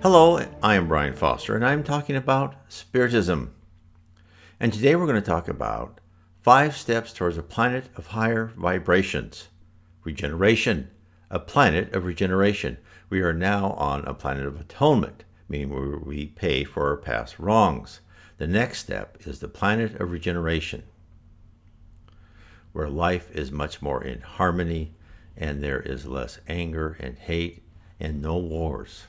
Hello, I am Brian Foster, and I'm talking about Spiritism. And today we're going to talk about 5 steps towards a planet of higher vibrations. Regeneration, a planet of regeneration. We are now on a planet of atonement, meaning where we pay for our past wrongs. The next step is the planet of regeneration, where life is much more in harmony and there is less anger and hate and no wars.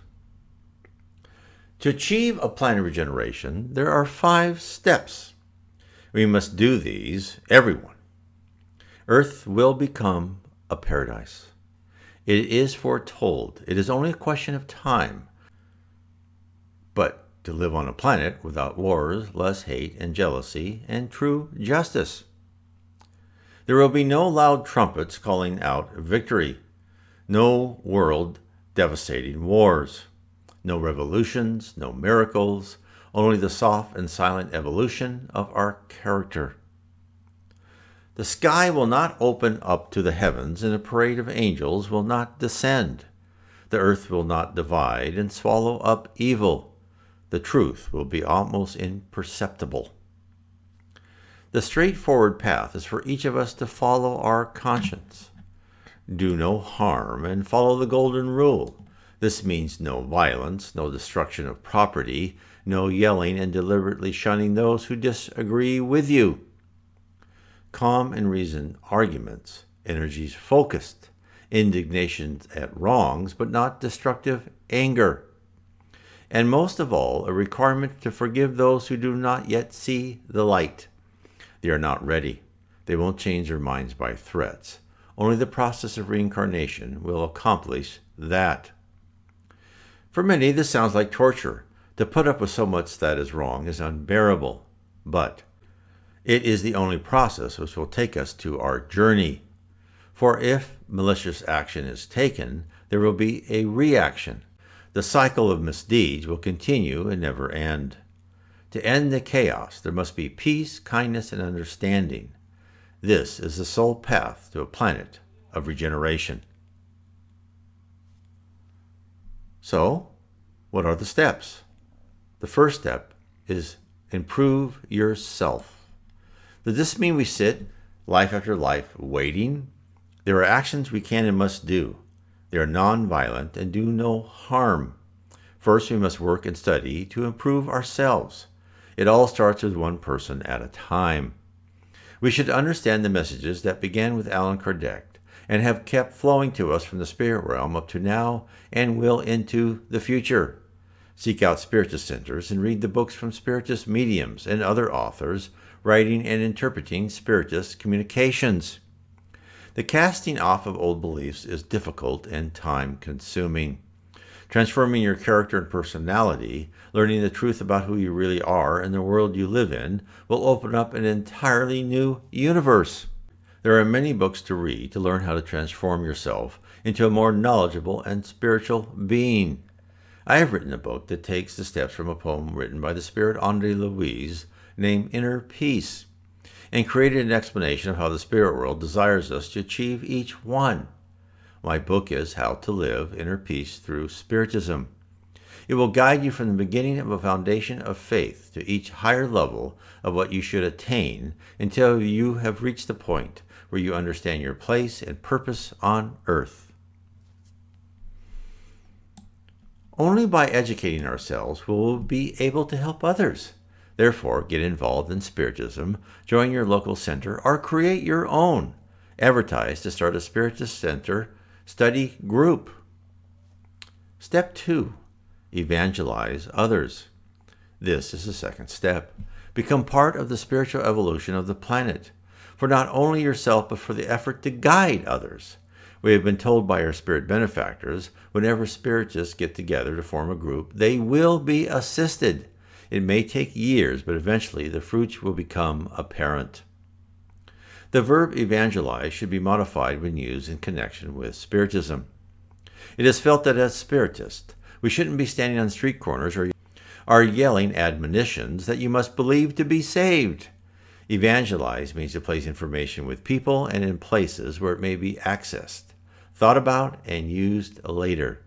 To achieve a planet of regeneration, there are 5 steps. We must do these, everyone. Earth will become a paradise. It is foretold. It is only a question of time. But to live on a planet without wars, less hate and jealousy, and true justice. There will be no loud trumpets calling out victory. No world-devastating wars. No revolutions, no miracles, only the soft and silent evolution of our character. The sky will not open up to the heavens, and a parade of angels will not descend. The earth will not divide and swallow up evil. The truth will be almost imperceptible. The straightforward path is for each of us to follow our conscience. Do no harm and follow the golden rule. This means no violence, no destruction of property, no yelling and deliberately shunning those who disagree with you. Calm and reasoned arguments, energies focused, indignations at wrongs, but not destructive anger. And most of all, a requirement to forgive those who do not yet see the light. They are not ready. They won't change their minds by threats. Only the process of reincarnation will accomplish that. For many, this sounds like torture. To put up with so much that is wrong is unbearable. But it is the only process which will take us to our journey. For if malicious action is taken, there will be a reaction. The cycle of misdeeds will continue and never end. To end the chaos, there must be peace, kindness, and understanding. This is the sole path to a planet of regeneration. So, what are the steps? The first step is improve yourself. Does this mean we sit life after life waiting? There are actions we can and must do. They are non-violent and do no harm. First, we must work and study to improve ourselves. It all starts with one person at a time. We should understand the messages that began with Allan Kardec and have kept flowing to us from the spirit realm up to now and will into the future. Seek out Spiritist centers and read the books from Spiritist mediums and other authors writing and interpreting Spiritist communications. The casting off of old beliefs is difficult and time-consuming. Transforming your character and personality, learning the truth about who you really are and the world you live in, will open up an entirely new universe. There are many books to read to learn how to transform yourself into a more knowledgeable and spiritual being. I have written a book that takes the steps from a poem written by the spirit Andre Louise named Inner Peace, and created an explanation of how the spirit world desires us to achieve each one. My book is How to Live Inner Peace Through Spiritism. It will guide you from the beginning of a foundation of faith to each higher level of what you should attain until you have reached the point where you understand your place and purpose on earth. Only by educating ourselves will we be able to help others. Therefore, get involved in Spiritism, join your local center, or create your own. Advertise to start a Spiritist center study group. Step 2. Evangelize others. This is the second step. Become part of the spiritual evolution of the planet, for not only yourself, but for the effort to guide others. We have been told by our spirit benefactors, whenever spiritists get together to form a group, they will be assisted. It may take years, but eventually the fruits will become apparent. The verb evangelize should be modified when used in connection with Spiritism. It is felt that as Spiritists, we shouldn't be standing on street corners or yelling admonitions that you must believe to be saved. Evangelize means to place information with people and in places where it may be accessed, thought about, and used later.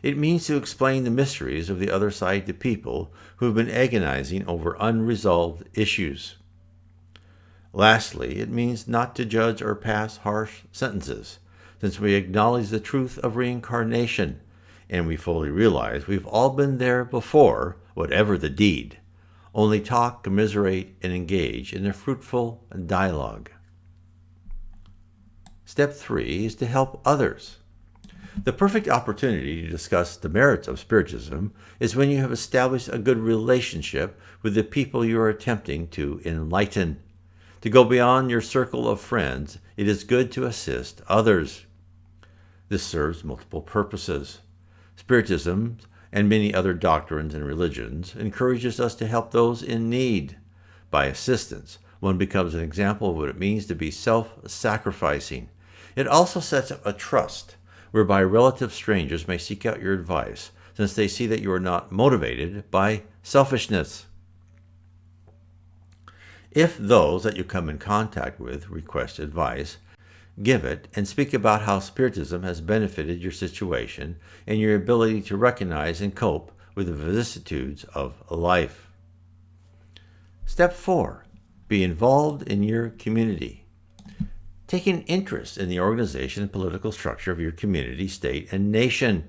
It means to explain the mysteries of the other side to people who have been agonizing over unresolved issues. Lastly, it means not to judge or pass harsh sentences, since we acknowledge the truth of reincarnation, and we fully realize we've all been there before, whatever the deed. Only talk, commiserate, and engage in a fruitful dialogue. Step 3 is to help others. The perfect opportunity to discuss the merits of Spiritism is when you have established a good relationship with the people you are attempting to enlighten. To go beyond your circle of friends, it is good to assist others. This serves multiple purposes. Spiritism and many other doctrines and religions encourages us to help those in need. By assistance, one becomes an example of what it means to be self-sacrificing. It also sets up a trust whereby relative strangers may seek out your advice, since they see that you are not motivated by selfishness. If those that you come in contact with request advice, give it and speak about how Spiritism has benefited your situation and your ability to recognize and cope with the vicissitudes of life. Step 4. Be involved in your community. Take an interest in the organization and political structure of your community, state, and nation.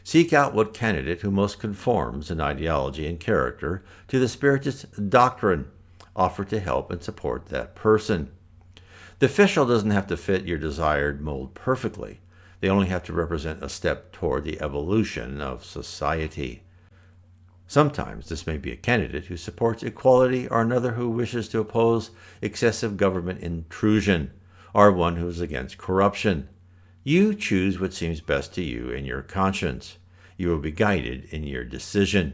Seek out what candidate who most conforms in ideology and character to the Spiritist doctrine. Offer to help and support that person. The official doesn't have to fit your desired mold perfectly. They only have to represent a step toward the evolution of society. Sometimes this may be a candidate who supports equality, or another who wishes to oppose excessive government intrusion, or one who is against corruption. You choose what seems best to you and your conscience. You will be guided in your decision.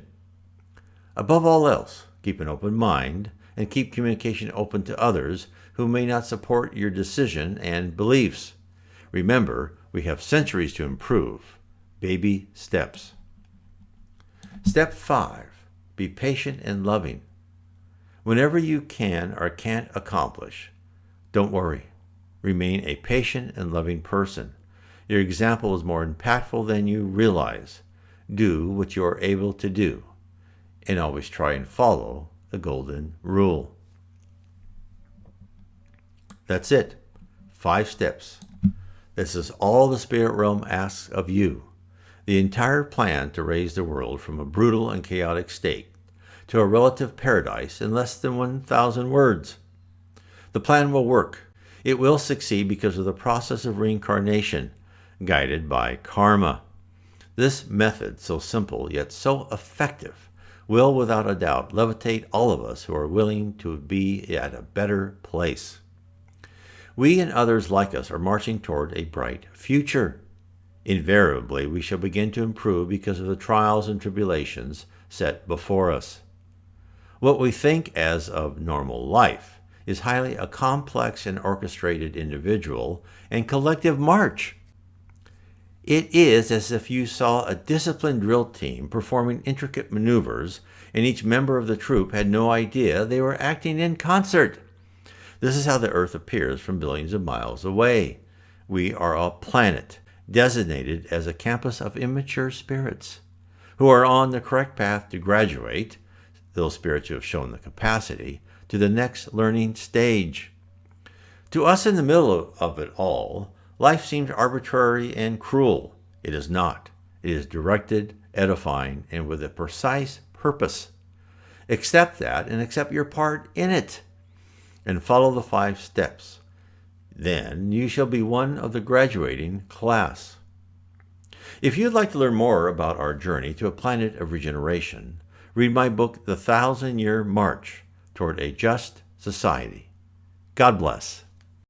Above all else, keep an open mind and keep communication open to others who may not support your decision and beliefs. Remember, we have centuries to improve. Baby steps. Step 5. Be patient and loving. Whenever you can or can't accomplish, don't worry. Remain a patient and loving person. Your example is more impactful than you realize. Do what you are able to do, and always try and follow the golden rule. That's it. 5 steps. This is all the spirit realm asks of you. The entire plan to raise the world from a brutal and chaotic state to a relative paradise in less than 1,000 words. The plan will work. It will succeed because of the process of reincarnation, guided by karma. This method, so simple yet so effective, will without a doubt levitate all of us who are willing to be at a better place. We and others like us are marching toward a bright future. Invariably, we shall begin to improve because of the trials and tribulations set before us. What we think as of normal life is highly a complex and orchestrated individual and collective march. It is as if you saw a disciplined drill team performing intricate maneuvers, and each member of the troop had no idea they were acting in concert. This is how the Earth appears from billions of miles away. We are a planet designated as a campus of immature spirits who are on the correct path to graduate, those spirits who have shown the capacity, to the next learning stage. To us in the middle of it all, life seems arbitrary and cruel. It is not. It is directed, edifying, and with a precise purpose. Accept that and accept your part in it, and follow the 5 steps. Then you shall be one of the graduating class. If you'd like to learn more about our journey to a planet of regeneration, read my book, The 1,000-Year March Toward a Just Society. God bless.